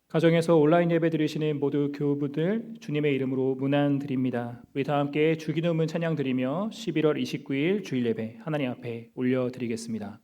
가정에서 온라인 예배 드리시는 모두 교우분들 주님의 이름으로 문안드립니다. 우리 다 함께 주기도문 찬양 드리며 11월 29일 주일 예배 하나님 앞에 올려드리겠습니다.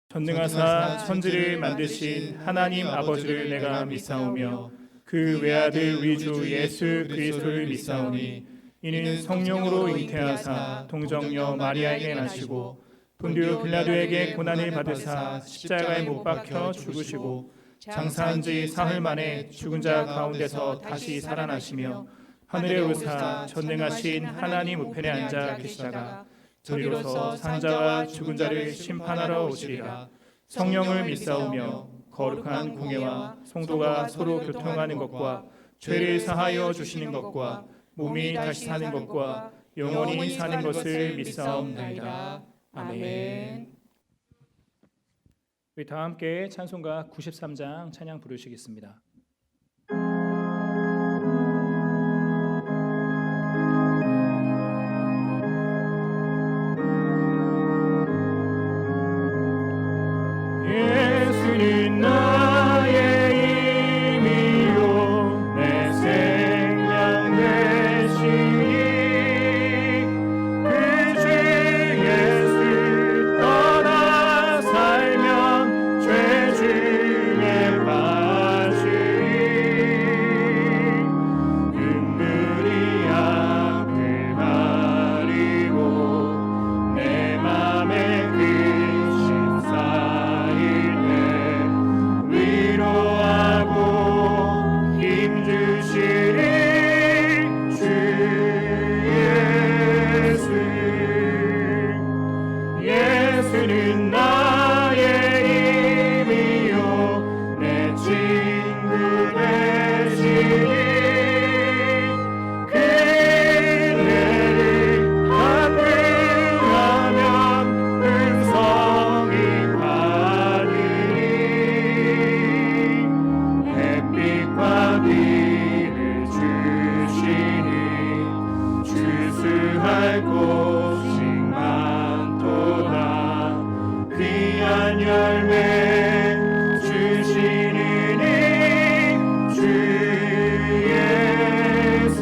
전능하사 천지를 만드신 하나님 아버지를 내가 믿사오며 그 외아들 우리 주 예수 그리스도를 믿사오니 이는 성령으로 잉태하사 동정녀 마리아에게 나시고 본디오 빌라도에게 고난을 받으사 십자가에 못 박혀 죽으시고 장사한 지 사흘 만에 죽은 자 가운데서 다시 살아나시며 하늘에 오르사 전능하신 하나님 우편에 앉아 계시다가 저리로서 산자와 죽은 자를 심판하러 오시리라. 성령을 믿사오며 거룩한 공예와 성도가 서로 교통하는 것과 죄를 사하여 주시는 것과 몸이 다시 사는 것과 영원히 사는 것을 믿사옵나이다. 아멘. 우리 다 함께 찬송가 93장 찬양 부르시겠습니다. 예수는 나의 힘이요 내 생명 되시니 그 주 예수 떠나 살면 죄 중에 빠지니 눈물이 앞을 가리고 내 맘에 근심 쌓일 위로하고 힘주시니 주 예수 예수는 나의 힘이요 내 친구 되시니 그네를 간구하면 음성이 받으니 햇빛과 비를 주시니 주수할 곳이 많도다 귀한 열매 주시니 주 예수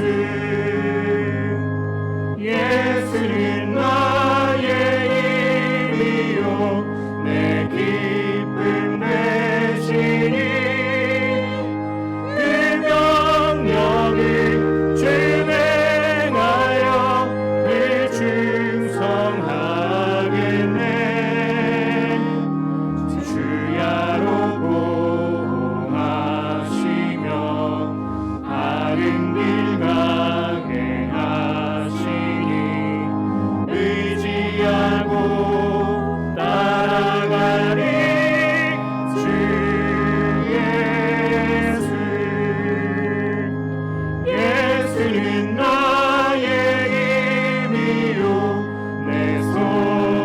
예수는 나의 힘이요 내 기쁨 되시니 그 명령을 준행하여 늘 충성하겠네 주야로 보호하시며 바른 길 가게 하시니 의지하고 따라가리 주 예수 예수는 나의 힘이요 내 손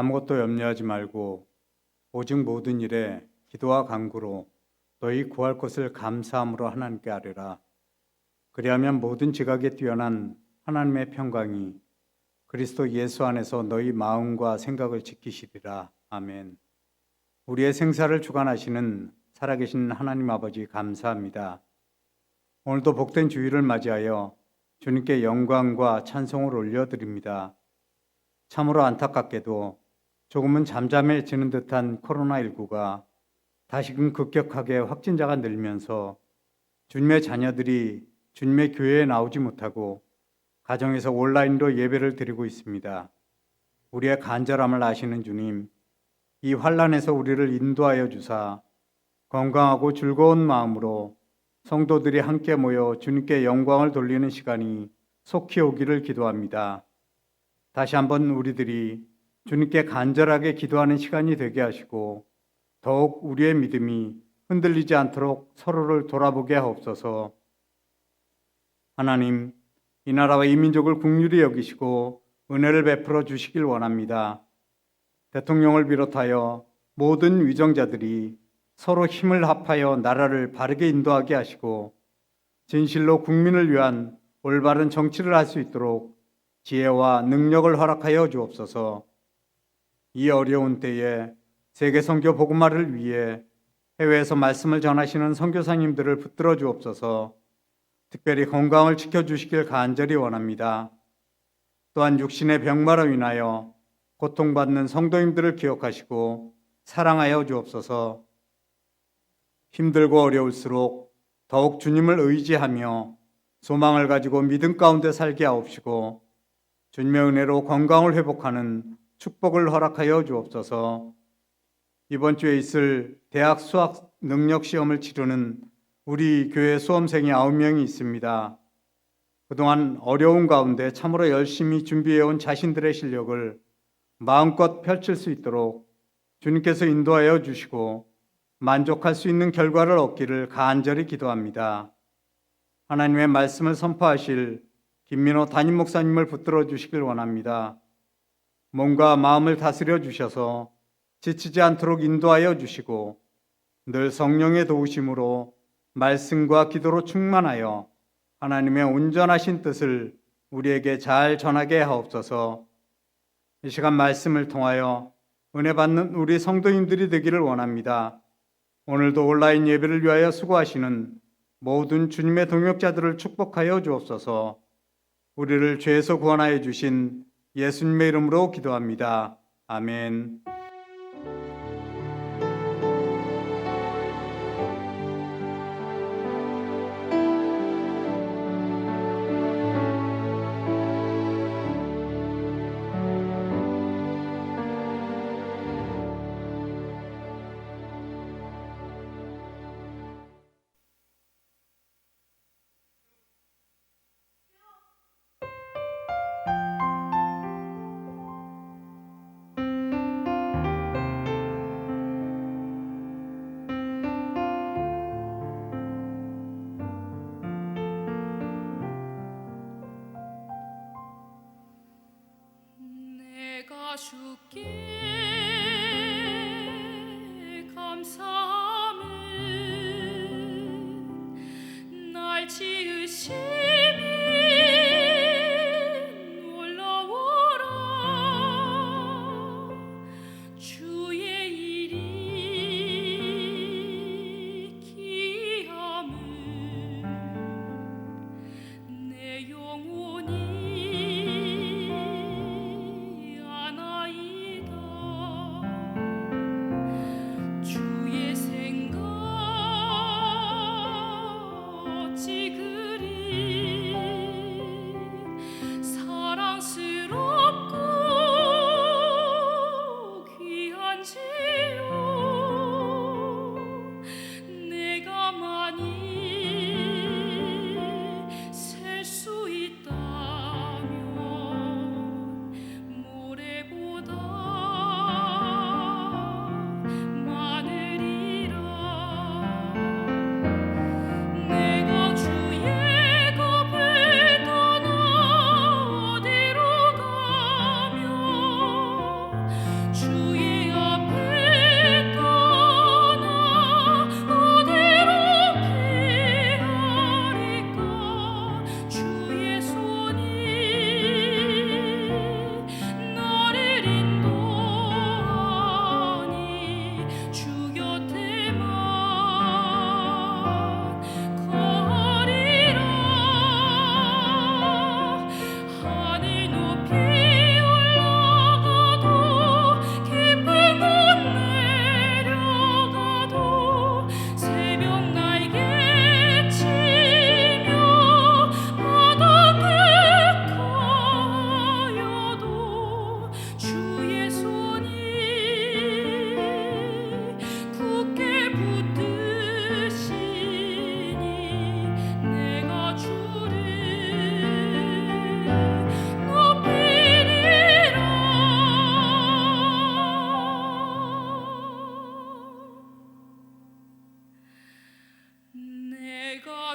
아무것도 염려하지 말고 오직 모든 일에 기도와 간구로 너희 구할 것을 감사함으로 하나님께 아뢰라. 그리하면 모든 지각에 뛰어난 하나님의 평강이 그리스도 예수 안에서 너희 마음과 생각을 지키시리라. 아멘. 우리의 생사를 주관하시는 살아계신 하나님 아버지 감사합니다. 오늘도 복된 주일을 맞이하여 주님께 영광과 찬송을 올려드립니다. 참으로 안타깝게도 조금은 잠잠해지는 듯한 코로나19가 다시금 급격하게 확진자가 늘면서 주님의 자녀들이 주님의 교회에 나오지 못하고 가정에서 온라인으로 예배를 드리고 있습니다. 우리의 간절함을 아시는 주님, 이 환난에서 우리를 인도하여 주사 건강하고 즐거운 마음으로 성도들이 함께 모여 주님께 영광을 돌리는 시간이 속히 오기를 기도합니다. 다시 한번 우리들이 주님께 간절하게 기도하는 시간이 되게 하시고 더욱 우리의 믿음이 흔들리지 않도록 서로를 돌아보게 하옵소서. 하나님, 이 나라와 이 민족을 긍휼히 여기시고 은혜를 베풀어 주시길 원합니다. 대통령을 비롯하여 모든 위정자들이 서로 힘을 합하여 나라를 바르게 인도하게 하시고 진실로 국민을 위한 올바른 정치를 할 수 있도록 지혜와 능력을 허락하여 주옵소서. 이 어려운 때에 세계 선교 복음화를 위해 해외에서 말씀을 전하시는 선교사님들을 붙들어 주옵소서. 특별히 건강을 지켜주시길 간절히 원합니다. 또한 육신의 병마로 인하여 고통받는 성도님들을 기억하시고 사랑하여 주옵소서. 힘들고 어려울수록 더욱 주님을 의지하며 소망을 가지고 믿음 가운데 살게 하옵시고 주님의 은혜로 건강을 회복하는 축복을 허락하여 주옵소서. 이번 주에 있을 대학 수학 능력 시험을 치르는 우리 교회 수험생이 9명이 있습니다. 그동안 어려운 가운데 참으로 열심히 준비해온 자신들의 실력을 마음껏 펼칠 수 있도록 주님께서 인도하여 주시고 만족할 수 있는 결과를 얻기를 간절히 기도합니다. 하나님의 말씀을 선포하실 김민호 담임 목사님을 붙들어 주시길 원합니다. 몸과 마음을 다스려 주셔서 지치지 않도록 인도하여 주시고 늘 성령의 도우심으로 말씀과 기도로 충만하여 하나님의 온전하신 뜻을 우리에게 잘 전하게 하옵소서. 이 시간 말씀을 통하여 은혜 받는 우리 성도님들이 되기를 원합니다. 오늘도 온라인 예배를 위하여 수고하시는 모든 주님의 동역자들을 축복하여 주옵소서. 우리를 죄에서 구원하여 주신 예수님의 이름으로 기도합니다. 아멘.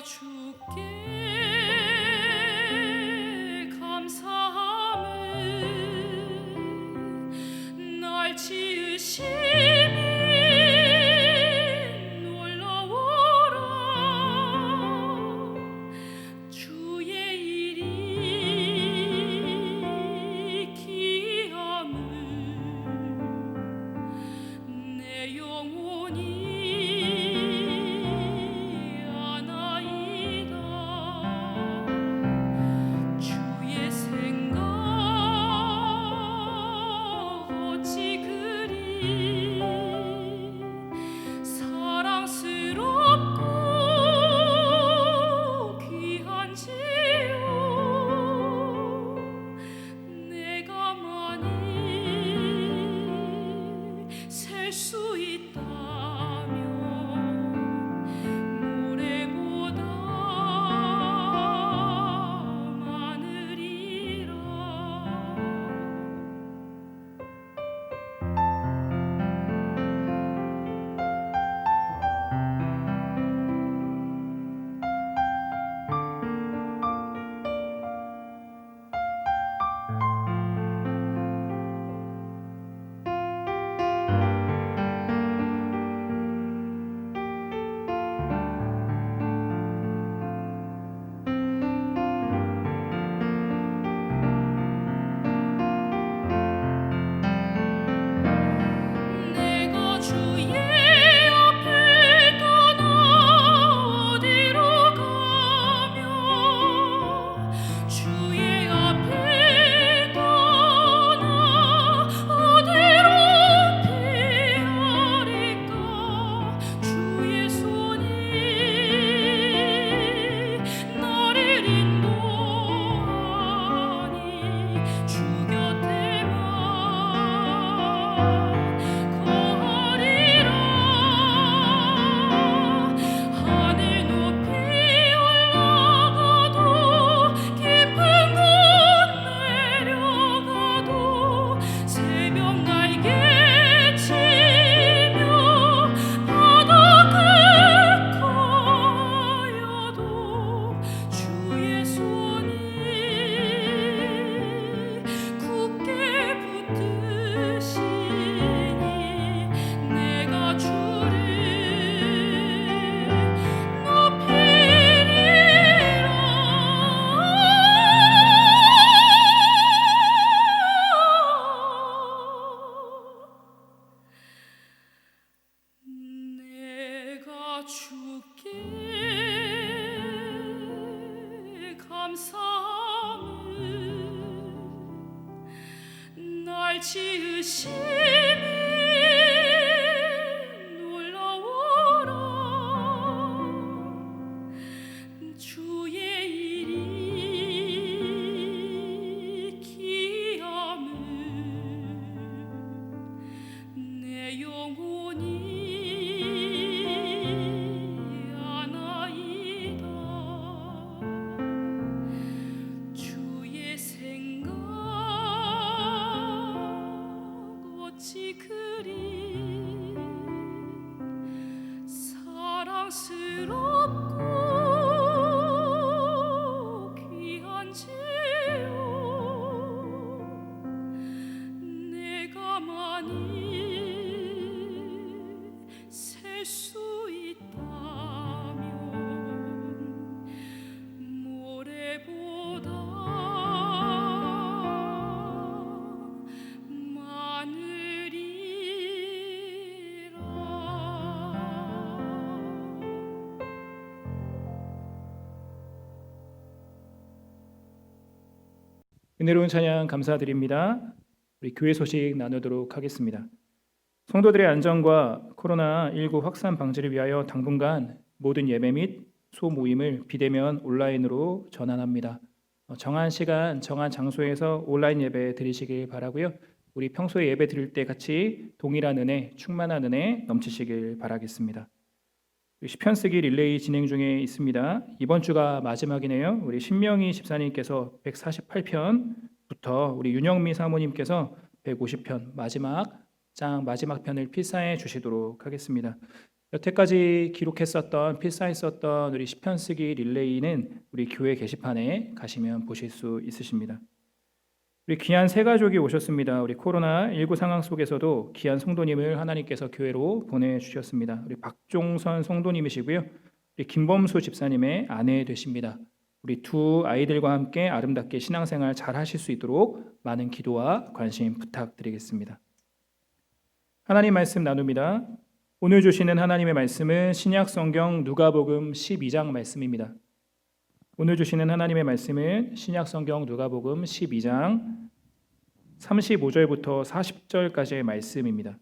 주께 감사함을 날 지으심이 놀라워라 주의 일이 귀함을 내 영혼이 아나이다 주의 생각 어찌 그리 사랑스럽고 귀한지요 내가 만일 셀 수 있다면 모래보다 많으리라 내가 주의 앞을 떠나 어디로 가며 주의 앞을 떠나 어디로 피하리까 주의 손이 나를 인도하니 주 곁에만 거하리라 하늘 높이 올라가도 깊은 곳 내려가도 새벽 날개 치며 바다 끝가여도 주의 손이 굳게 붙드시니 내가 주를 높이리라 내가 주께 감사함을 날 지으심이 놀라워라 주의 일이 귀함을 내 영혼이 아나이다 주의 생각 어찌 그리 사랑스럽고 귀한지요 내가 만일 셀 수 있다면 모래보다 많으리라 은혜로운 찬양 감사드립니다. 우리 교회 소식 나누도록 하겠습니다. 성도들의 안전과 코로나19 확산 방지를 위하여 당분간 모든 예배 및 소모임을 비대면 온라인으로 전환합니다. 정한 시간, 정한 장소에서 온라인 예배 드리시길 바라고요. 우리 평소에 예배 드릴 때 같이 동일한 은혜, 충만한 은혜 넘치시길 바라겠습니다. 시편 쓰기 릴레이 진행 중에 있습니다. 이번 주가 마지막이네요. 우리 신명희 집사님께서 148편부터 우리 윤영미 사모님께서 150편 마지막 편을 필사해 주시도록 하겠습니다. 여태까지 기록했었던 필사했었던 우리 시편 쓰기 릴레이는 우리 교회 게시판에 가시면 보실 수 있으십니다. 우리 귀한 세 가족이 오셨습니다. 우리 코로나19 상황 속에서도 귀한 성도님을 하나님께서 교회로 보내주셨습니다. 우리 박종선 성도님이시고요. 우리 김범수 집사님의 아내 되십니다. 우리 두 아이들과 함께 아름답게 신앙생활 잘 하실 수 있도록 많은 기도와 관심 부탁드리겠습니다. 하나님 말씀 나눕니다. 오늘 주시는 하나님의 말씀은 신약성경 누가복음 12장 말씀입니다. 오늘 주시는 하나님의 말씀은 신약성경 누가복음 12장 35절부터 40절까지의 말씀입니다.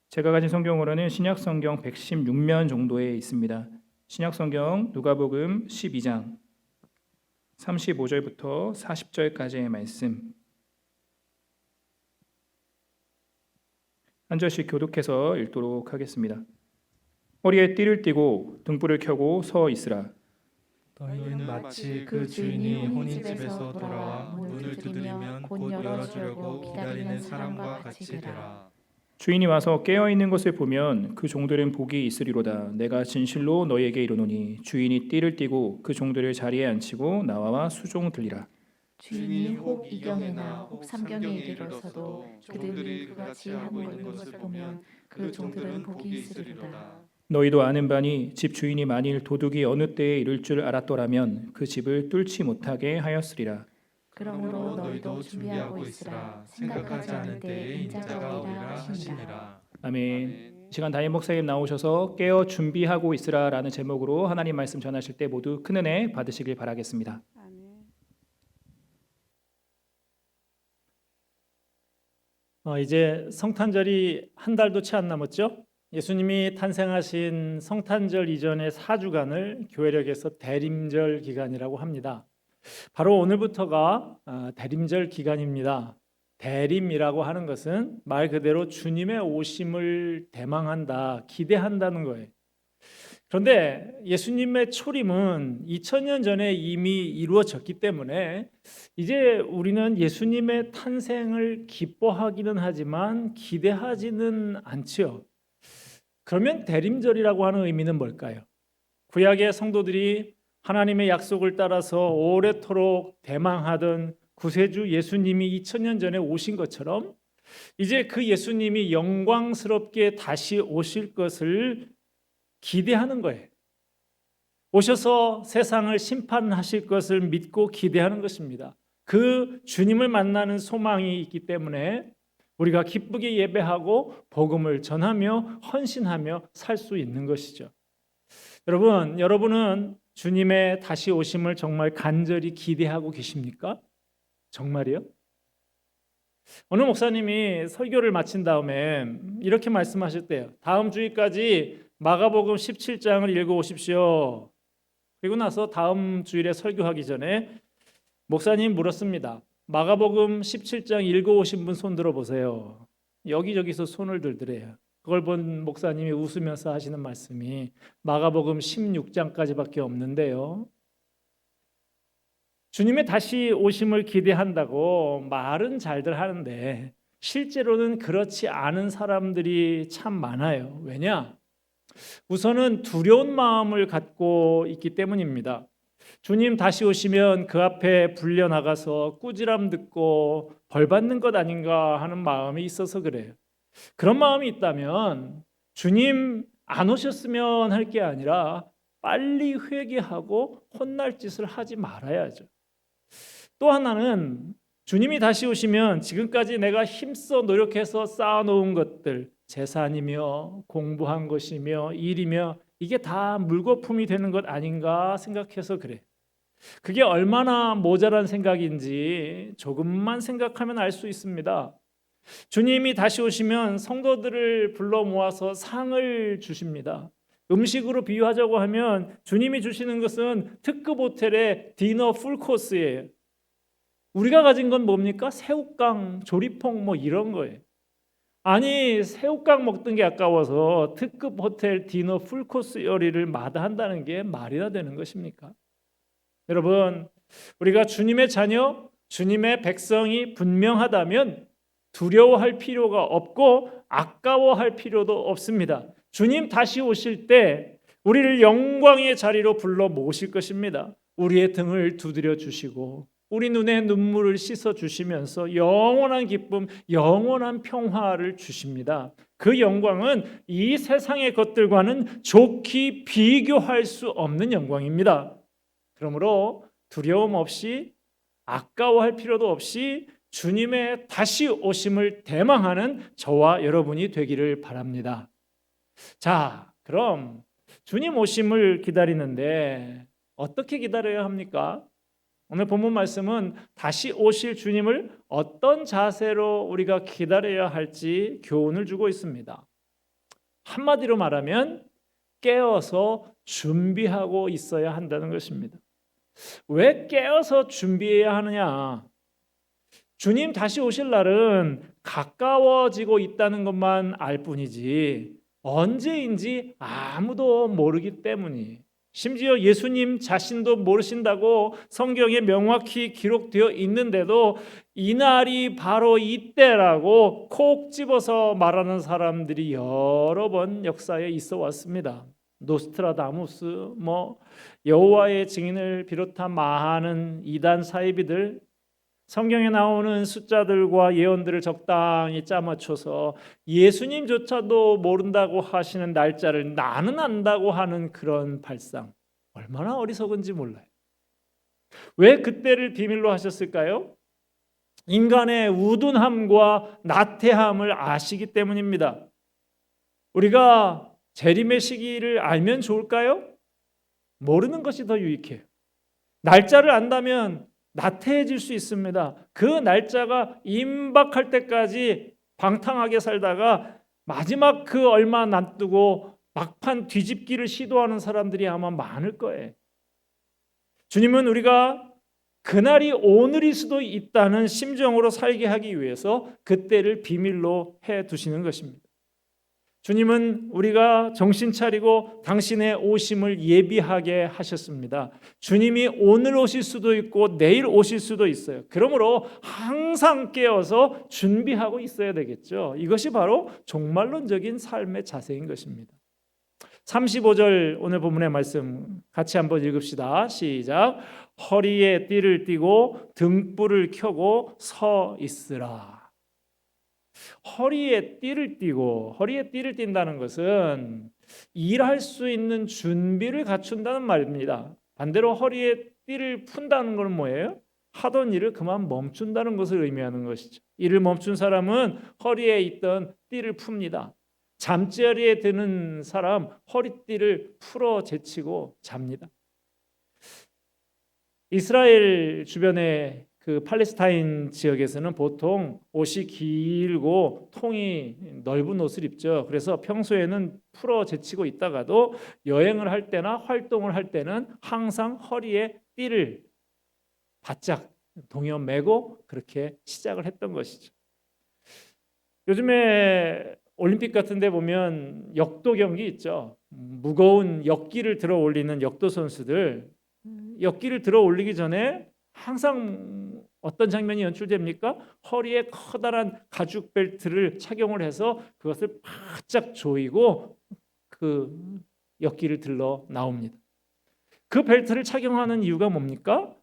제가 가진 성경으로는 신약성경 116면 정도에 있습니다. 신약성경 누가복음 12장 35절부터 40절까지의 말씀 한 절씩 교독해서 읽도록 하겠습니다. 허리에 띠를 띠고 등불을 켜고 서 있으라. 너희는 마치 그 주인이 혼인집에서 돌아와 문을 두드리면 곧 열어주려고 기다리는 사람과 같이 되라. 주인이 와서 깨어있는 것을 보면 그 종들은 복이 있으리로다. 내가 진실로 너희에게 이르노니 주인이 띠를 띠고 그 종들을 자리에 앉히고 나와 수종 들리라. 주인이 혹 이경에나 혹 삼경에 이르러서도 그들이 그같이 하고 있는 것을 보면 그 종들은 복이 있으리로다. 너희도 아는 바니 집 주인이 만일 도둑이 어느 때에 이를 줄 알았더라면 그 집을 뚫지 못하게 하였으리라. 그러므로 너희도 준비하고 있으라. 생각하지 않을 때에 인자가 오리라 하시니라. 아멘. 이 시간 담임 목사님 나오셔서 깨어 준비하고 있으라라는 제목으로 하나님 말씀 전하실 때 모두 큰 은혜 받으시길 바라겠습니다. 이제 성탄절이 한 달도 채 안 남았죠? 예수님이 탄생하신 성탄절 이전의 4주간을 교회력에서 대림절 기간이라고 합니다. 바로 오늘부터가 대림절 기간입니다. 대림이라고 하는 것은 말 그대로 주님의 오심을 대망한다, 기대한다는 거예요. 그런데 예수님의 초림은 2000년 전에 이미 이루어졌기 때문에 이제 우리는 예수님의 탄생을 기뻐하기는 하지만 기대하지는 않지요. 그러면 대림절이라고 하는 의미는 뭘까요? 구약의 성도들이 하나님의 약속을 따라서 오래도록 대망하던 구세주 예수님이 2000년 전에 오신 것처럼 이제 그 예수님이 영광스럽게 다시 오실 것을 기대하는 거예요. 오셔서 세상을 심판하실 것을 믿고 기대하는 것입니다. 그 주님을 만나는 소망이 있기 때문에 우리가 기쁘게 예배하고 복음을 전하며 헌신하며 살 수 있는 것이죠. 여러분은 주님의 다시 오심을 정말 간절히 기대하고 계십니까? 정말이요? 어느 목사님이 설교를 마친 다음에 이렇게 말씀하셨대요. 다음 주일까지 마가복음 17장을 읽어오십시오. 그리고 나서 다음 주일에 설교하기 전에 목사님 물었습니다. 마가복음 17장 읽어오신 분 손 들어보세요. 여기저기서 손을 들더래요. 그걸 본 목사님이 웃으면서 하시는 말씀이 마가복음 16장까지밖에 없는데요. 주님의 다시 오심을 기대한다고 말은 잘들 하는데 실제로는 그렇지 않은 사람들이 참 많아요. 왜냐? 우선은 두려운 마음을 갖고 있기 때문입니다. 주님 다시 오시면 그 앞에 불려나가서 꾸지람 듣고 벌 받는 것 아닌가 하는 마음이 있어서 그래요. 그런 마음이 있다면 주님 안 오셨으면 할 게 아니라 빨리 회개하고 혼날 짓을 하지 말아야죠. 또 하나는 주님이 다시 오시면 지금까지 내가 힘써 노력해서 쌓아놓은 것들, 재산이며 공부한 것이며 일이며 이게 다 물거품이 되는 것 아닌가 생각해서 그래. 그게 얼마나 모자란 생각인지 조금만 생각하면 알 수 있습니다. 주님이 다시 오시면 성도들을 불러 모아서 상을 주십니다. 음식으로 비유하자고 하면 주님이 주시는 것은 특급 호텔의 디너 풀코스예요. 우리가 가진 건 뭡니까? 새우깡, 조리퐁 뭐 이런 거예요. 아니 새우깡 먹던 게 아까워서 특급 호텔 디너 풀코스 요리를 마다한다는 게 말이나 되는 것입니까? 여러분, 우리가 주님의 자녀, 주님의 백성이 분명하다면 두려워할 필요가 없고 아까워할 필요도 없습니다. 주님 다시 오실 때 우리를 영광의 자리로 불러 모실 것입니다. 우리의 등을 두드려 주시고 우리 눈에 눈물을 씻어 주시면서 영원한 기쁨, 영원한 평화를 주십니다. 그 영광은 이 세상의 것들과는 좋게 비교할 수 없는 영광입니다. 그러므로 두려움 없이 아까워할 필요도 없이 주님의 다시 오심을 대망하는 저와 여러분이 되기를 바랍니다. 자, 그럼 주님 오심을 기다리는데 어떻게 기다려야 합니까? 오늘 본문 말씀은 다시 오실 주님을 어떤 자세로 우리가 기다려야 할지 교훈을 주고 있습니다. 한마디로 말하면 깨어서 준비하고 있어야 한다는 것입니다. 왜 깨어서 준비해야 하느냐? 주님 다시 오실 날은 가까워지고 있다는 것만 알 뿐이지 언제인지 아무도 모르기 때문이, 심지어 예수님 자신도 모르신다고 성경에 명확히 기록되어 있는데도 이날이 바로 이때라고 콕 집어서 말하는 사람들이 여러 번 역사에 있어 왔습니다. 노스트라다무스, 여호와의 증인을 비롯한 많은 이단 사이비들, 성경에 나오는 숫자들과 예언들을 적당히 짜맞춰서 예수님조차도 모른다고 하시는 날짜를 나는 안다고 하는 그런 발상, 얼마나 어리석은지 몰라요. 왜 그때를 비밀로 하셨을까요? 인간의 우둔함과 나태함을 아시기 때문입니다. 우리가 재림의 시기를 알면 좋을까요? 모르는 것이 더 유익해요. 날짜를 안다면 나태해질 수 있습니다. 그 날짜가 임박할 때까지 방탕하게 살다가 마지막 그 얼마 놔두고 막판 뒤집기를 시도하는 사람들이 아마 많을 거예요. 주님은 우리가 그날이 오늘일 수도 있다는 심정으로 살게 하기 위해서 그때를 비밀로 해 두시는 것입니다. 주님은 우리가 정신 차리고 당신의 오심을 예비하게 하셨습니다. 주님이 오늘 오실 수도 있고 내일 오실 수도 있어요. 그러므로 항상 깨어서 준비하고 있어야 되겠죠. 이것이 바로 종말론적인 삶의 자세인 것입니다. 35절 오늘 본문의 말씀 같이 한번 읽읍시다. 시작. 허리에 띠를 띠고 등불을 켜고 서 있으라. 허리에 띠를 띠고, 허리에 띠를 띈다는 것은 일할 수 있는 준비를 갖춘다는 말입니다. 반대로 허리에 띠를 푼다는 것은 뭐예요? 하던 일을 그만 멈춘다는 것을 의미하는 것이죠. 일을 멈춘 사람은 허리에 있던 띠를 풉니다. 잠자리에 드는 사람 허리띠를 풀어 제치고 잡니다. 이스라엘 주변에 그 팔레스타인 지역에서는 보통 옷이 길고 통이 넓은 옷을 입죠. 그래서 평소에는 풀어 제치고 있다가도 여행을 할 때나 활동을 할 때는 항상 허리에 띠를 바짝 동여 매고 그렇게 시작을 했던 것이죠. 요즘에 올림픽 같은 데 보면 역도 경기 있죠. 무거운 역기를 들어 올리는 역도 선수들, 역기를 들어 올리기 전에 항상 어떤 장면이 연출됩니까? 허리에 커다란 가죽 벨트를 착용을 해서 그것을 바짝 조이고 그 역기를 들러 나옵니다. 그 벨트를 착용하는 이유가 뭡니까?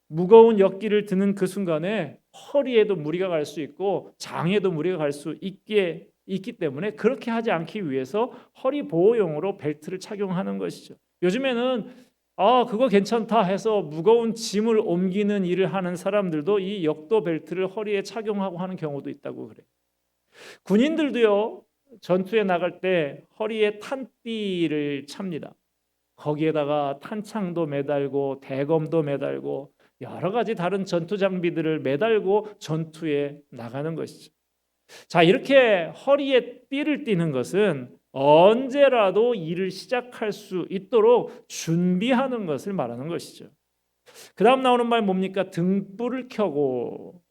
무거운 역기를 드는 그 순간에 허리에도 무리가 갈 수 있고 장에도 무리가 갈 수 있기 때문에 그렇게 하지 않기 위해서 허리 보호용으로 벨트를 착용하는 것이죠. 요즘에는 그거 괜찮다 해서 무거운 짐을 옮기는 일을 하는 사람들도 이 역도 벨트를 허리에 착용하고 하는 경우도 있다고 그래요. 군인들도요, 전투에 나갈 때 허리에 탄띠를 찹니다. 거기에다가 탄창도 매달고 대검도 매달고 여러 가지 다른 전투 장비들을 매달고 전투에 나가는 것이죠. 자, 이렇게 허리에 띠를 띠는 것은 언제라도 일을 시작할 수 있도록 준비하는 것을 말하는 것이죠. 그 다음 나오는 말 뭡니까? 등불을 켜고.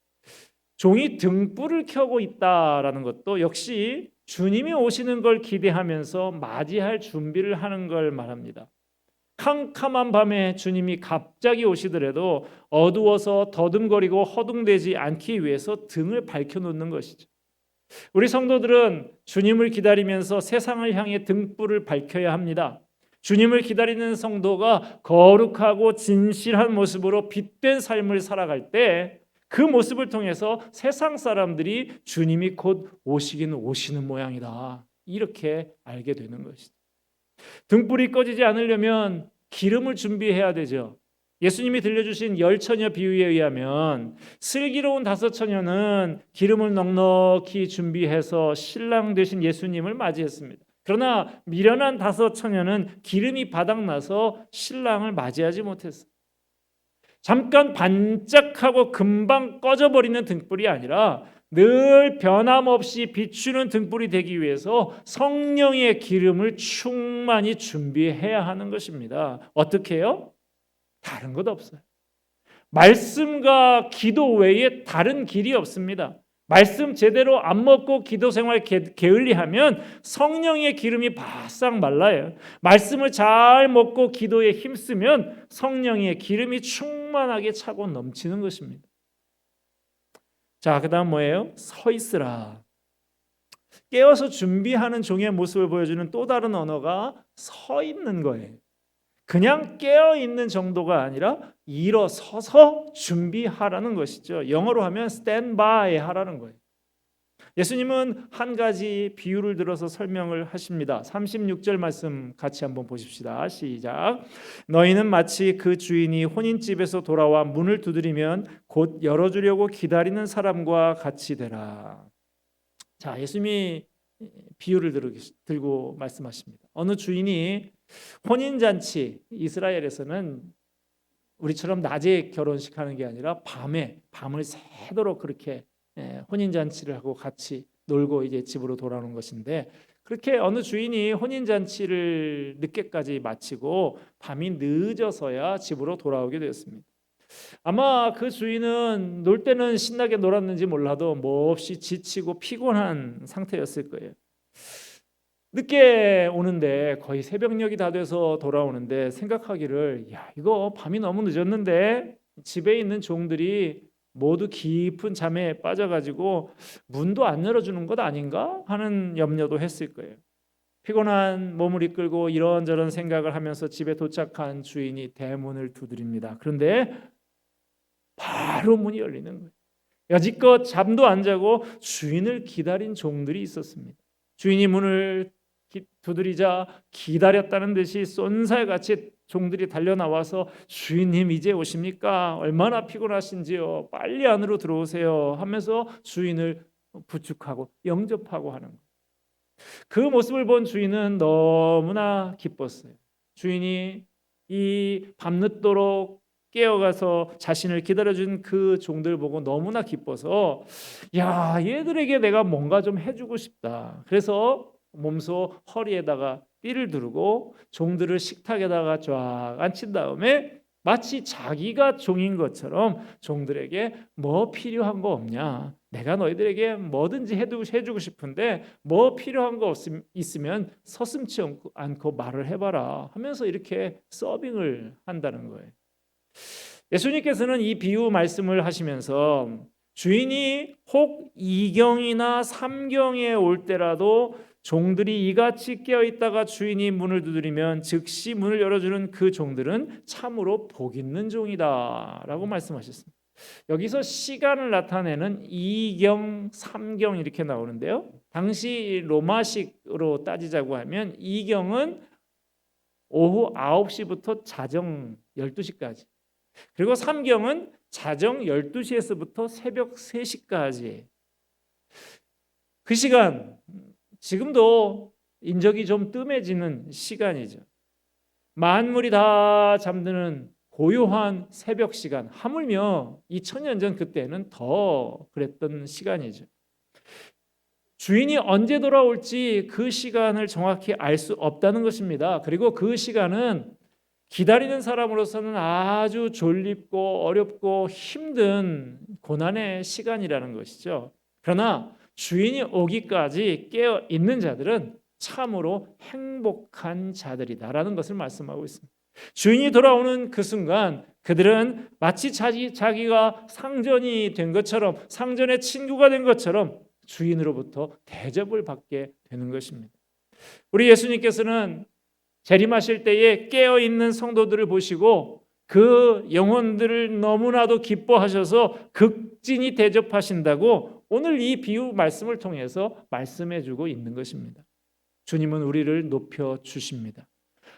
종이 등불을 켜고 있다라는 것도 역시 주님이 오시는 걸 기대하면서 맞이할 준비를 하는 걸 말합니다. 캄캄한 밤에 주님이 갑자기 오시더라도 어두워서 더듬거리고 허둥대지 않기 위해서 등을 밝혀놓는 것이죠. 우리 성도들은 주님을 기다리면서 세상을 향해 등불을 밝혀야 합니다. 주님을 기다리는 성도가 거룩하고 진실한 모습으로 빛된 삶을 살아갈 때 그 모습을 통해서 세상 사람들이 주님이 곧 오시기는 오시는 모양이다, 이렇게 알게 되는 것이죠. 등불이 꺼지지 않으려면 기름을 준비해야 되죠. 예수님이 들려주신 10처녀 비유에 의하면 슬기로운 5처녀는 기름을 넉넉히 준비해서 신랑 되신 예수님을 맞이했습니다. 그러나 미련한 5처녀는 기름이 바닥나서 신랑을 맞이하지 못했어요. 잠깐 반짝하고 금방 꺼져버리는 등불이 아니라 늘 변함없이 비추는 등불이 되기 위해서 성령의 기름을 충만히 준비해야 하는 것입니다. 어떻게 해요? 다른 것 없어요. 말씀과 기도 외에 다른 길이 없습니다. 말씀 제대로 안 먹고 기도 생활 게을리하면 성령의 기름이 바싹 말라요. 말씀을 잘 먹고 기도에 힘쓰면 성령의 기름이 충만하게 차고 넘치는 것입니다. 자, 그다음 뭐예요? 서 있으라. 깨어서 준비하는 종의 모습을 보여주는 또 다른 언어가 서 있는 거예요. 그냥 깨어 있는 정도가 아니라 일어서서 준비하라는 것이죠. 영어로 하면 stand by 하라는 거예요. 예수님은 한 가지 비유를 들어서 설명을 하십니다. 36절 말씀 같이 한번 보십시다. 시작. 너희는 마치 그 주인이 혼인집에서 돌아와 문을 두드리면 곧 열어주려고 기다리는 사람과 같이 되라. 자, 예수님이 비유를 들고 말씀하십니다. 어느 주인이 혼인잔치, 이스라엘에서는 우리처럼 낮에 결혼식 하는 게 아니라 밤을 새도록 그렇게 혼인잔치를 하고 같이 놀고 이제 집으로 돌아오는 것인데, 그렇게 어느 주인이 혼인잔치를 늦게까지 마치고 밤이 늦어서야 집으로 돌아오게 되었습니다. 아마 그 주인은 놀 때는 신나게 놀았는지 몰라도 몹시 지치고 피곤한 상태였을 거예요. 늦게 오는데 거의 새벽녘이 다 돼서 돌아오는데 생각하기를, 야, 이거 밤이 너무 늦었는데 집에 있는 종들이 모두 깊은 잠에 빠져가지고 문도 안 열어주는 것 아닌가 하는 염려도 했을 거예요. 피곤한 몸을 이끌고 이런저런 생각을 하면서 집에 도착한 주인이 대문을 두드립니다. 그런데 바로 문이 열리는 거예요. 여지껏 잠도 안 자고 주인을 기다린 종들이 있었습니다. 주인이 문을 두드리자 기다렸다는 듯이 쏜살같이 종들이 달려나와서 주인님 이제 오십니까? 얼마나 피곤하신지요? 빨리 안으로 들어오세요 하면서 주인을 부축하고 영접하고 하는 거예요. 그 모습을 본 주인은 너무나 기뻤어요. 주인이 이 밤늦도록 깨어가서 자신을 기다려준 그 종들 보고 너무나 기뻐서, 야, 얘들에게 내가 뭔가 좀 해주고 싶다. 그래서 몸소 허리에다가 띠를 두르고 종들을 식탁에다가 쫙 앉힌 다음에 마치 자기가 종인 것처럼 종들에게 뭐 필요한 거 없냐? 내가 너희들에게 뭐든지 해주고 싶은데 뭐 필요한 거 있으면 서슴지 않고 말을 해봐라 하면서 이렇게 서빙을 한다는 거예요. 예수님께서는 이 비유 말씀을 하시면서 주인이 혹 2경이나 3경에 올 때라도 종들이 이같이 깨어있다가 주인이 문을 두드리면 즉시 문을 열어주는 그 종들은 참으로 복 있는 종이다 라고 말씀하셨습니다. 여기서 시간을 나타내는 2경, 3경 이렇게 나오는데요, 당시 로마식으로 따지자고 하면 2경은 오후 9시부터 자정 12시까지, 그리고 3경은 자정 12시에서부터 새벽 3시까지. 그 시간, 지금도 인적이 좀 뜸해지는 시간이죠. 만물이 다 잠드는 고요한 새벽 시간, 하물며 2000년 전 그때는 더 그랬던 시간이죠. 주인이 언제 돌아올지 그 시간을 정확히 알 수 없다는 것입니다. 그리고 그 시간은 기다리는 사람으로서는 아주 졸립고 어렵고 힘든 고난의 시간이라는 것이죠. 그러나 주인이 오기까지 깨어 있는 자들은 참으로 행복한 자들이다라는 것을 말씀하고 있습니다. 주인이 돌아오는 그 순간 그들은 마치 자기가 상전이 된 것처럼, 상전의 친구가 된 것처럼 주인으로부터 대접을 받게 되는 것입니다. 우리 예수님께서는 재림하실 때에 깨어있는 성도들을 보시고 그 영혼들을 너무나도 기뻐하셔서 극진히 대접하신다고 오늘 이 비유 말씀을 통해서 말씀해 주고 있는 것입니다. 주님은 우리를 높여 주십니다.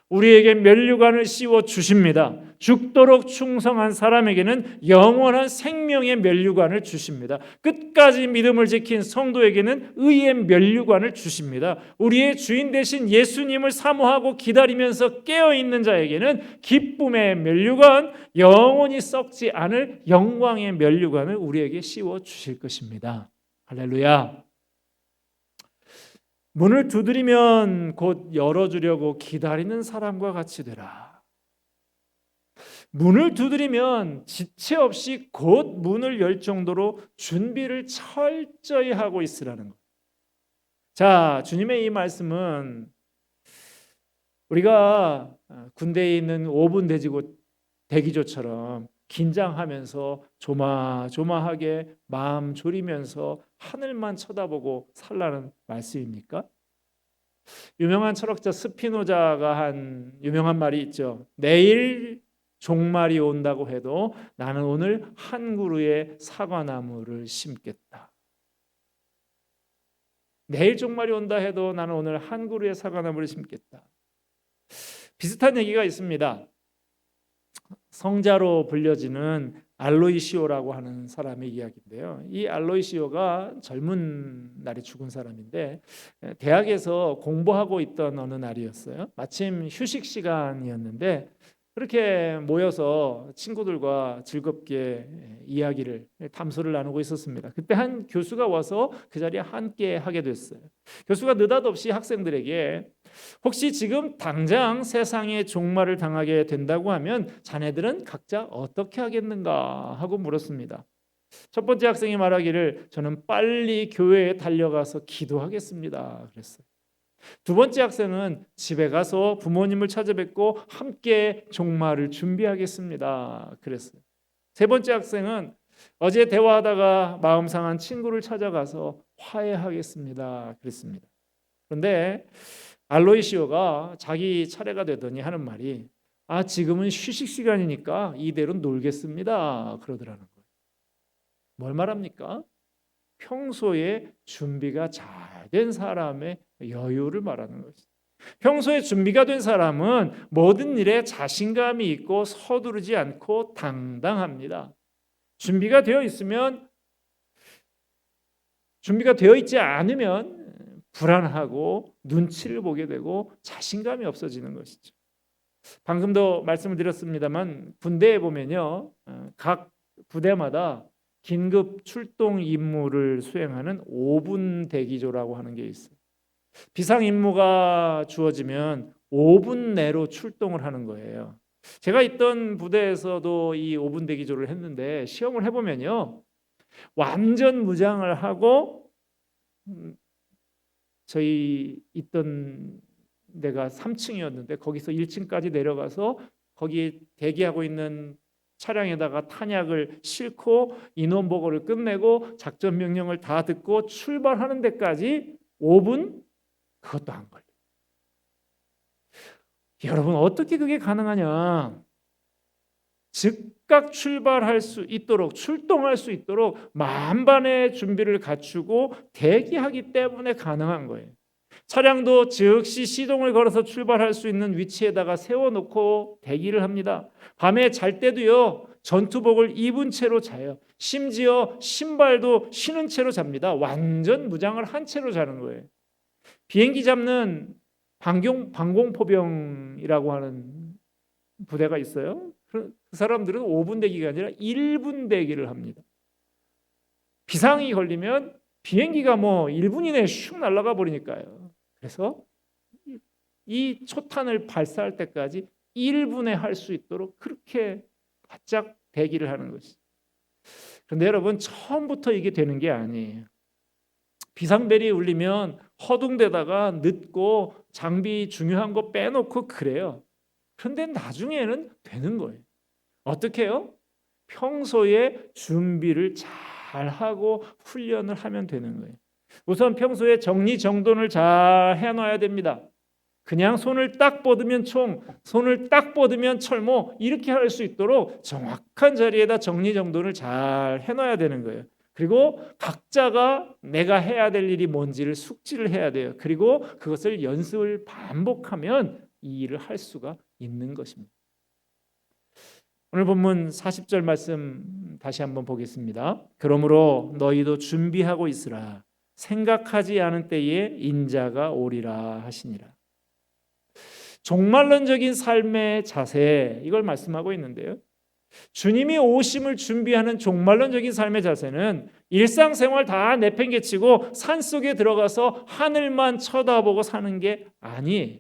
우리에게 면류관을 씌워 주십니다. 죽도록 충성한 사람에게는 영원한 생명의 면류관을 주십니다. 끝까지 믿음을 지킨 성도에게는 의의 면류관을 주십니다. 우리의 주인 되신 예수님을 사모하고 기다리면서 깨어있는 자에게는 기쁨의 면류관, 영원히 썩지 않을 영광의 면류관을 우리에게 씌워 주실 것입니다. 할렐루야. 문을 두드리면 곧 열어주려고 기다리는 사람과 같이 되라. 문을 두드리면 지체 없이 곧 문을 열 정도로 준비를 철저히 하고 있으라는 것. 자, 주님의 이 말씀은 우리가 군대에 있는 5분 대기조처럼 긴장하면서 조마조마하게 마음 졸이면서 하늘만 쳐다보고 살라는 말씀입니까? 유명한 철학자 스피노자가 한 유명한 말이 있죠. 내일 종말이 온다고 해도 나는 오늘 한 그루의 사과나무를 심겠다. 내일 종말이 온다 해도 나는 오늘 한 그루의 사과나무를 심겠다. 비슷한 얘기가 있습니다. 성자로 불려지는 알로이시오라고 하는 사람의 이야기인데요. 이 알로이시오가 젊은 날에 죽은 사람인데 대학에서 공부하고 있던 어느 날이었어요. 마침 휴식 시간이었는데 그렇게 모여서 친구들과 즐겁게 이야기를 담소를 나누고 있었습니다. 그때 한 교수가 와서 그 자리에 함께 하게 됐어요. 교수가 느닷없이 학생들에게 혹시 지금 당장 세상의 종말을 당하게 된다고 하면 자네들은 각자 어떻게 하겠는가 하고 물었습니다. 첫 번째 학생이 말하기를 저는 빨리 교회에 달려가서 기도하겠습니다 그랬어요. 두 번째 학생은 집에 가서 부모님을 찾아뵙고 함께 종말을 준비하겠습니다 그랬어요. 세 번째 학생은 어제 대화하다가 마음 상한 친구를 찾아가서 화해하겠습니다 그랬습니다. 그런데 알로이시오가 자기 차례가 되더니 하는 말이 지금은 휴식 시간이니까 이대로 놀겠습니다 그러더라는 거예요. 뭘 말합니까? 평소에 준비가 잘 된 사람의 여유를 말하는 것이죠. 평소에 준비가 된 사람은 모든 일에 자신감이 있고 서두르지 않고 당당합니다. 준비가 되어 있지 않으면 불안하고 눈치를 보게 되고 자신감이 없어지는 것이죠. 방금도 말씀을 드렸습니다만 군대에 보면요, 각 부대마다 긴급 출동 임무를 수행하는 5분 대기조라고 하는 게 있어요. 비상 임무가 주어지면 5분 내로 출동을 하는 거예요. 제가 있던 부대에서도 이 5분 대기조를 했는데 시험을 해보면요, 완전 무장을 하고 저희 있던 데가 3층이었는데 거기서 1층까지 내려가서 거기 대기하고 있는 차량에다가 탄약을 싣고 인원 보고를 끝내고 작전 명령을 다 듣고 출발하는 데까지 5분? 그것도 안 걸려요. 여러분 어떻게 그게 가능하냐? 즉각 출동할 수 있도록 만반의 준비를 갖추고 대기하기 때문에 가능한 거예요. 차량도 즉시 시동을 걸어서 출발할 수 있는 위치에다가 세워놓고 대기를 합니다. 밤에 잘 때도요, 전투복을 입은 채로 자요. 심지어 신발도 신은 채로 잡니다. 완전 무장을 한 채로 자는 거예요. 비행기 잡는 방공포병이라고 하는 부대가 있어요. 그 사람들은 5분 대기가 아니라 1분 대기를 합니다. 비상이 걸리면 비행기가 1분 이내에 슉 날아가 버리니까요. 그래서 이 초탄을 발사할 때까지 1분에 할 수 있도록 그렇게 바짝 대기를 하는 것이죠. 그런데 여러분 처음부터 이게 되는 게 아니에요. 비상벨이 울리면 허둥대다가 늦고 장비 중요한 거 빼놓고 그래요. 그런데 나중에는 되는 거예요. 어떻게 해요? 평소에 준비를 잘 하고 훈련을 하면 되는 거예요. 우선 평소에 정리정돈을 잘 해놔야 됩니다. 그냥 손을 딱 뻗으면 총, 손을 딱 뻗으면 철모 이렇게 할 수 있도록 정확한 자리에다 정리정돈을 잘 해놔야 되는 거예요. 그리고 각자가 내가 해야 될 일이 뭔지를 숙지를 해야 돼요. 그리고 그것을 연습을 반복하면 이 일을 할 수가 있는 것입니다. 오늘 본문 40절 말씀 다시 한번 보겠습니다. 그러므로 너희도 준비하고 있으라. 생각하지 않은 때에 인자가 오리라 하시니라. 종말론적인 삶의 자세, 이걸 말씀하고 있는데요. 주님이 오심을 준비하는 종말론적인 삶의 자세는 일상생활 다 내팽개치고 산속에 들어가서 하늘만 쳐다보고 사는 게 아니에요.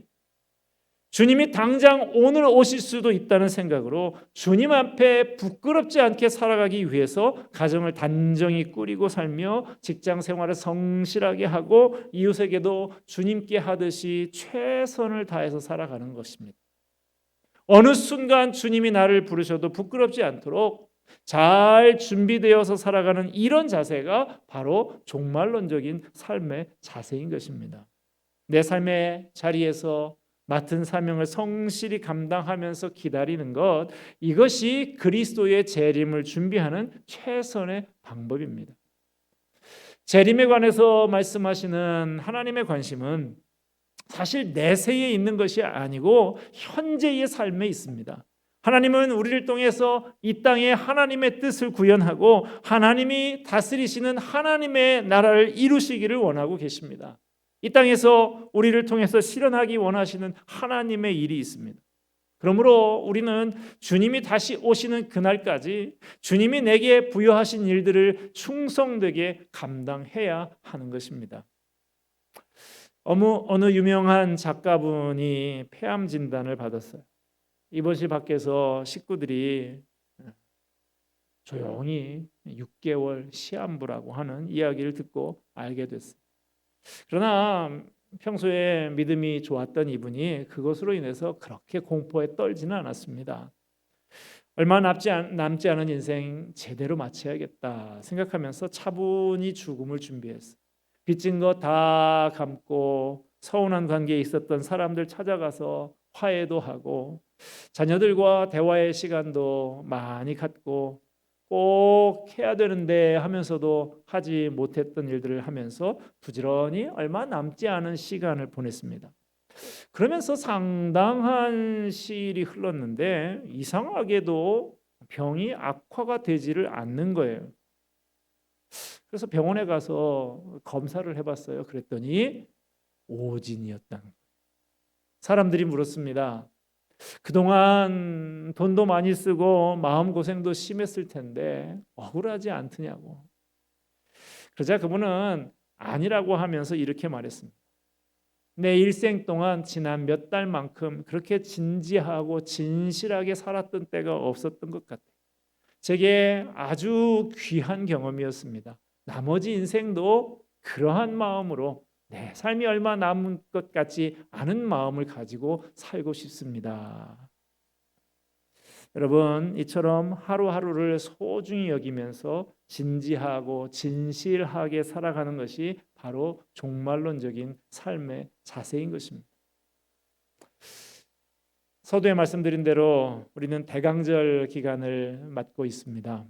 주님이 당장 오늘 오실 수도 있다는 생각으로 주님 앞에 부끄럽지 않게 살아가기 위해서 가정을 단정히 꾸리고 살며 직장 생활을 성실하게 하고 이웃에게도 주님께 하듯이 최선을 다해서 살아가는 것입니다. 어느 순간 주님이 나를 부르셔도 부끄럽지 않도록 잘 준비되어서 살아가는 이런 자세가 바로 종말론적인 삶의 자세인 것입니다. 내 삶의 자리에서 맡은 사명을 성실히 감당하면서 기다리는 것, 이것이 그리스도의 재림을 준비하는 최선의 방법입니다. 재림에 관해서 말씀하시는 하나님의 관심은 사실 내세에 있는 것이 아니고 현재의 삶에 있습니다. 하나님은 우리를 통해서 이 땅에 하나님의 뜻을 구현하고 하나님이 다스리시는 하나님의 나라를 이루시기를 원하고 계십니다. 이 땅에서 우리를 통해서 실현하기 원하시는 하나님의 일이 있습니다. 그러므로 우리는 주님이 다시 오시는 그날까지 주님이 내게 부여하신 일들을 충성되게 감당해야 하는 것입니다. 어느 유명한 작가분이 폐암 진단을 받았어요. 입원실 밖에서 식구들이 조용히 6개월 시한부라고 하는 이야기를 듣고 알게 됐어요. 그러나 평소에 믿음이 좋았던 이분이 그것으로 인해서 그렇게 공포에 떨지는 않았습니다. 얼마 남지 않은 인생 제대로 마쳐야겠다 생각하면서 차분히 죽음을 준비했어요. 빚진 거 다 갚고 서운한 관계에 있었던 사람들 찾아가서 화해도 하고 자녀들과 대화의 시간도 많이 갖고 꼭 해야 되는데 하면서도 하지 못했던 일들을 하면서 부지런히 얼마 남지 않은 시간을 보냈습니다. 그러면서 상당한 시일이 흘렀는데 이상하게도 병이 악화가 되지를 않는 거예요. 그래서 병원에 가서 검사를 해봤어요. 그랬더니 오진이었다는 거예요. 사람들이 물었습니다. 그동안 돈도 많이 쓰고 마음고생도 심했을 텐데 억울하지 않더냐고. 그러자 그분은 아니라고 하면서 이렇게 말했습니다. 내 일생 동안 지난 몇 달만큼 그렇게 진지하고 진실하게 살았던 때가 없었던 것 같아요. 제게 아주 귀한 경험이었습니다. 나머지 인생도 그러한 마음으로 내 삶이 얼마 남은 것 같지 않은 마음을 가지고 살고 싶습니다. 여러분, 이처럼 하루하루를 소중히 여기면서 진지하고 진실하게 살아가는 것이 바로 종말론적인 삶의 자세인 것입니다. 서두에 말씀드린 대로 우리는 대강절 기간을 맞고 있습니다.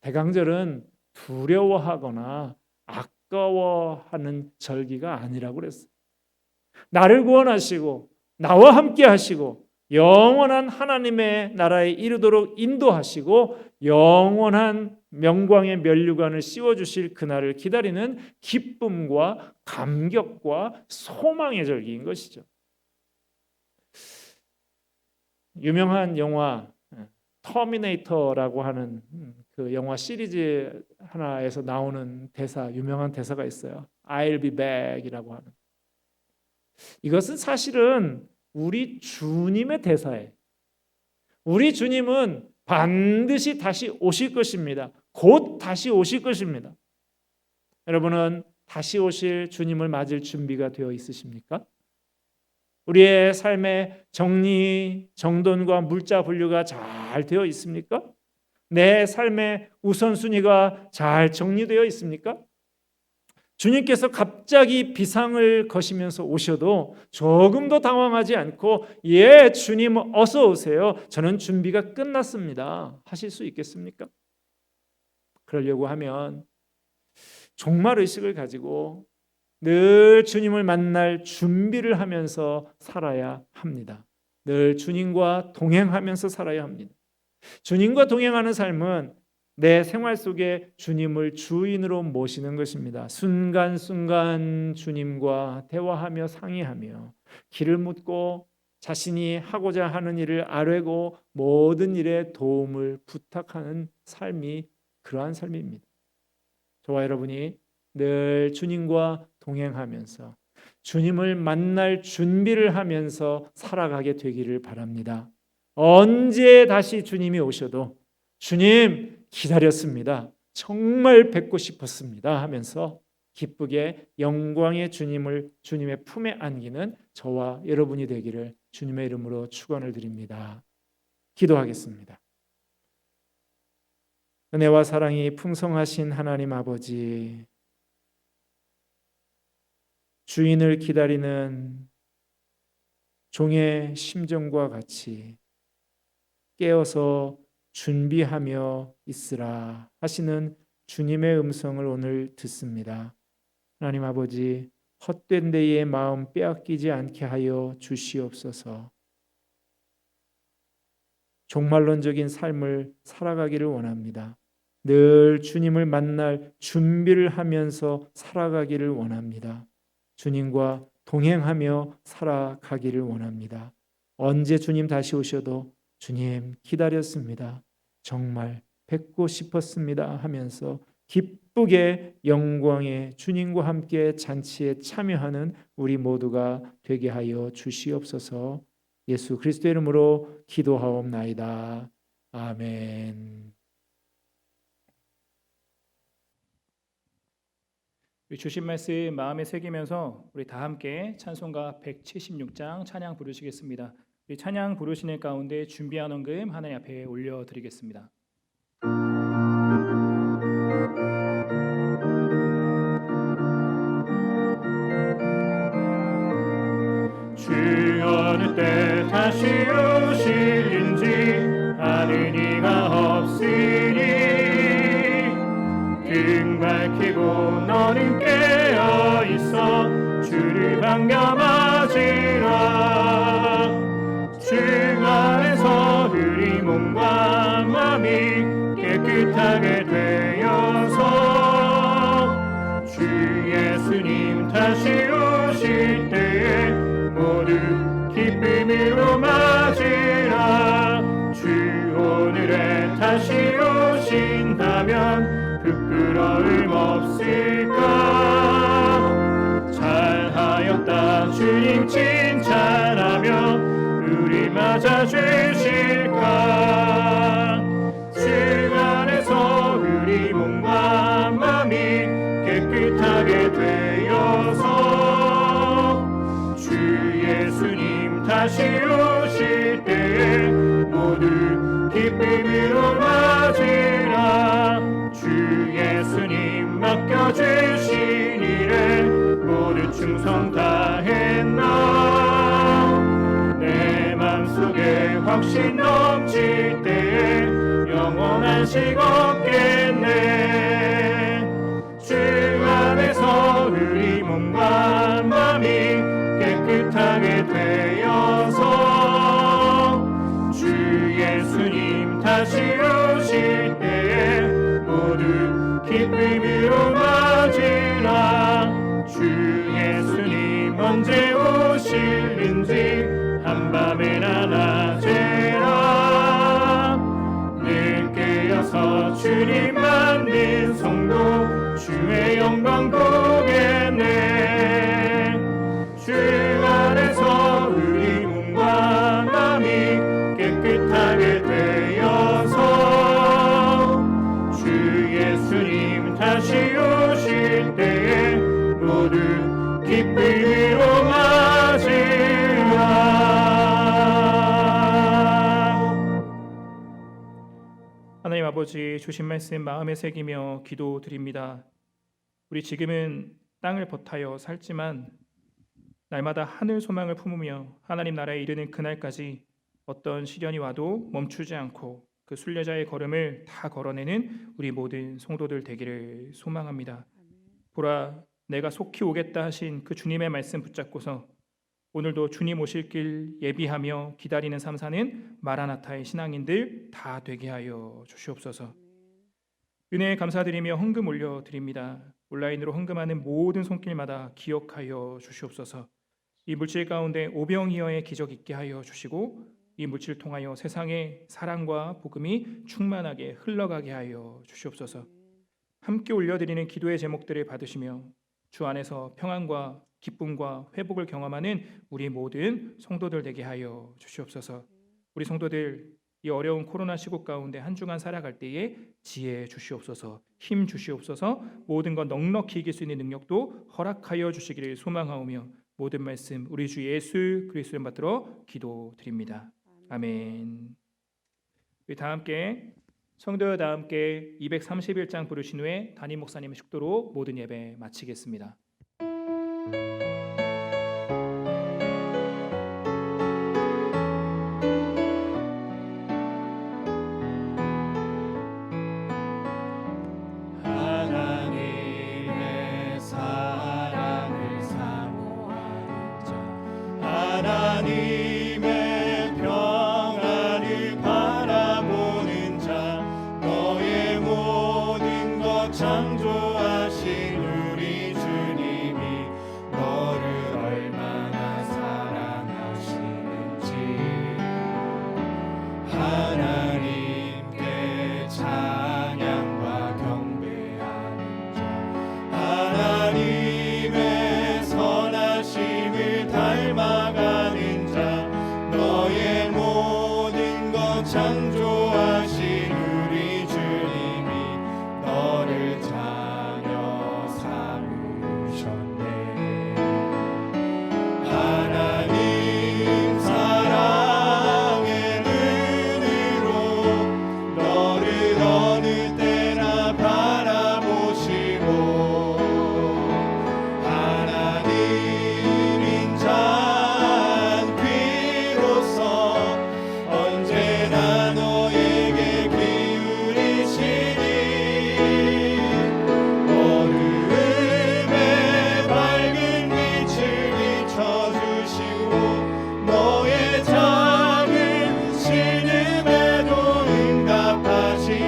대강절은 두려워하거나 아까워하는 절기가 아니라고 그랬어요. 나를 구원하시고 나와 함께 하시고 영원한 하나님의 나라에 이르도록 인도하시고 영원한 명광의 면류관을 씌워주실 그날을 기다리는 기쁨과 감격과 소망의 절기인 것이죠. 유명한 영화 터미네이터라고 하는 그 영화 시리즈 하나에서 나오는 대사, 유명한 대사가 있어요. I'll be back이라고 하는. 이것은 사실은 우리 주님의 대사예요. 우리 주님은 반드시 다시 오실 것입니다. 곧 다시 오실 것입니다. 여러분은 다시 오실 주님을 맞을 준비가 되어 있으십니까? 우리의 삶의 정리, 정돈과 물자 분류가 잘 되어 있습니까? 내 삶의 우선순위가 잘 정리되어 있습니까? 주님께서 갑자기 비상을 거시면서 오셔도 조금도 당황하지 않고 예, 주님 어서 오세요. 저는 준비가 끝났습니다. 하실 수 있겠습니까? 그러려고 하면 종말 의식을 가지고 늘 주님을 만날 준비를 하면서 살아야 합니다. 늘 주님과 동행하면서 살아야 합니다. 주님과 동행하는 삶은 내 생활 속에 주님을 주인으로 모시는 것입니다. 순간순간 주님과 대화하며 상의하며 길을 묻고 자신이 하고자 하는 일을 아뢰고 모든 일에 도움을 부탁하는 삶이 그러한 삶입니다. 저와 여러분이 늘 주님과 동행하면서 주님을 만날 준비를 하면서 살아가게 되기를 바랍니다. 언제 다시 주님이 오셔도 주님 기다렸습니다. 정말 뵙고 싶었습니다 하면서 기쁘게 영광의 주님을 주님의 품에 안기는 저와 여러분이 되기를 주님의 이름으로 축원을 드립니다. 기도하겠습니다. 은혜와 사랑이 풍성하신 하나님 아버지, 주인을 기다리는 종의 심정과 같이 깨어서 준비하며 있으라 하시는 주님의 음성을 오늘 듣습니다. 하나님 아버지, 헛된 데에 마음 빼앗기지 않게 하여 주시옵소서. 종말론적인 삶을 살아가기를 원합니다. 늘 주님을 만날 준비를 하면서 살아가기를 원합니다. 주님과 동행하며 살아가기를 원합니다. 언제 주님 다시 오셔도 주님 기다렸습니다. 정말 뵙고 싶었습니다 하면서 기쁘게 영광의 주님과 함께 잔치에 참여하는 우리 모두가 되게 하여 주시옵소서. 예수 그리스도의 이름으로 기도하옵나이다. 아멘. 주신 말씀 마음에 새기면서 우리 다 함께 찬송가 176장 찬양 부르시겠습니다. 우리 찬양 부르시는 가운데 준비한 헌금 하나님 앞에 올려드리겠습니다. 주 어느 때 다시 오실는지 아는 이가 없으니 등 밝히고 너는 깨어있어 주를 반겨맞으라. 주 안에서 우리 몸과 마음이 깨끗하게 되어서 주 예수님 다시 오실 때에 모두 기쁨으로 맞으라. 주 오늘에 다시 오신다면 부끄러움 없을까. 잘하였다 주님 칭찬하며 우리 맞아주실까. 주 안에서 우리 몸과 마음이 깨끗하게 되어서 주 예수님 다시 오실 때에 모두 기쁨으로 맞으라. 주 예수님 맡겨주신 일에 모두 충성 다했나. 내 맘속에 확신 넘칠 때에 영원한 식 없겠네. 주 안에서 우리 몸과 마음이 깨끗하게 되어서 주 예수님 다시 오실 때에 모두 기쁨으로 맞으라. 주 예수님 언제 오실는지 한밤이나 낮에나 늘 깨어서 주님 만든 성도 주의 영광 보겠네. 주 안에서 우리 몸과 마음이 깨끗하게 되어서 주 예수님 다시 오실 때에 모두 기쁨으로 맞으라. 아버지 주신 말씀 마음에 새기며 기도드립니다. 우리 지금은 땅을 버타여 살지만 날마다 하늘 소망을 품으며 하나님 나라에 이르는 그날까지 어떤 시련이 와도 멈추지 않고 그 순례자의 걸음을 다 걸어내는 우리 모든 성도들 되기를 소망합니다. 보라, 내가 속히 오겠다 하신 그 주님의 말씀 붙잡고서 오늘도 주님 오실 길 예비하며 기다리는 삶 사는 마라나타의 신앙인들 다 되게 하여 주시옵소서. 은혜에 감사드리며 헌금 올려드립니다. 온라인으로 헌금하는 모든 손길마다 기억하여 주시옵소서. 이 물질 가운데 오병이어의 기적 있게 하여 주시고 이 물질을 통하여 세상의 사랑과 복음이 충만하게 흘러가게 하여 주시옵소서. 함께 올려드리는 기도의 제목들을 받으시며 주 안에서 평안과 기쁨과 회복을 경험하는 우리 모든 성도들 되게 하여 주시옵소서. 우리 성도들 이 어려운 코로나 시국 가운데 한 주간 살아갈 때에 지혜 주시옵소서, 힘 주시옵소서, 모든 것 넉넉히 이길 수 있는 능력도 허락하여 주시기를 소망하오며 모든 말씀 우리 주 예수 그리스도를 받들어 기도드립니다. 아멘. 우리 다 함께 성도여 다 함께 231장 부르신 후에 담임 목사님의 축도로 모든 예배 마치겠습니다. 하나님의 사랑을 사모하는 자, 하나님의 평안을 바라보는 자, 너의 모든 것 창조하신 우리 주님이 너를 얼마나 사랑하시는지 하나님께 찬양과 경배하는 자, 하나님의 선하심을 닮아가는 자, 너의 모든 것 창조하신 우리 주님이 너를 자녀 삼으셨네. 하나님 사랑의 눈으로 너를 어느 때나 바라보시고 하나님 인자한 귀로서 언제나 너에게 기울이시니 어두움에 밝은 빛을 비춰주시고 너의 작은 신음에도 응답하시니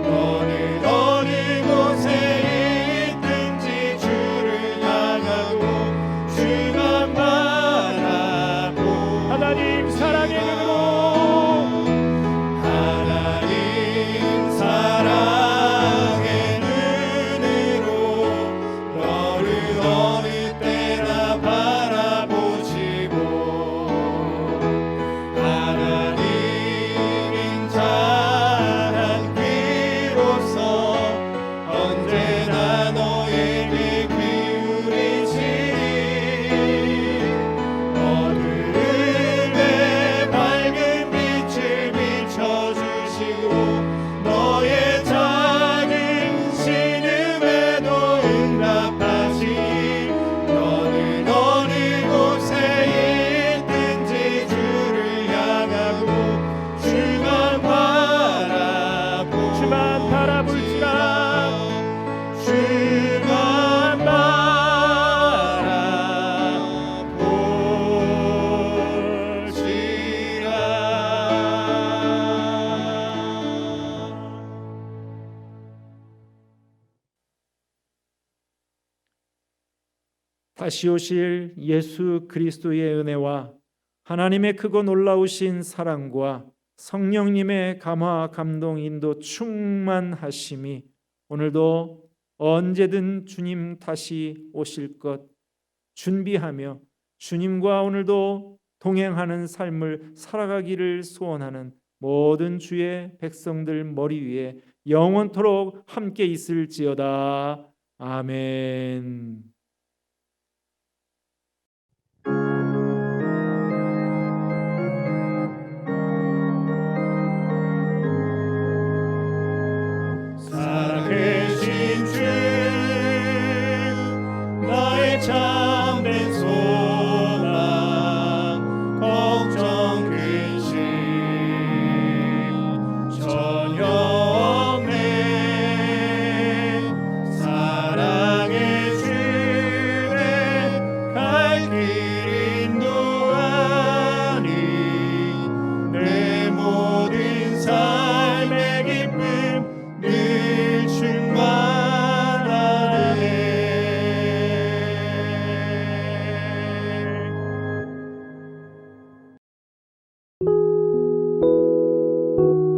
너는 어느 곳에 있든지 주를 향하고 주만 바라보 하나님 사랑의 눈으로 하나님 사랑의 눈으로 너를 어느 때나 바라보시고 하나님 인자한 귀로서 언제나 너에게 기울이시니 어두움에 밝은 빛을 비춰주시고 너의 작은 신음에도 응답하시니 너는 어느 곳에 있든지 주를 향하고 주만 바라볼지라 주만 바라볼지라. 다시 오실 예수 그리스도의 은혜와 하나님의 크고 놀라우신 사랑과 성령님의 감화 감동 인도 충만하심이 오늘도 언제든 주님 다시 오실 것 준비하며 주님과 오늘도 동행하는 삶을 살아가기를 소원하는 모든 주의 백성들 머리 위에 영원토록 함께 있을지어다. 아멘. 주옵소서.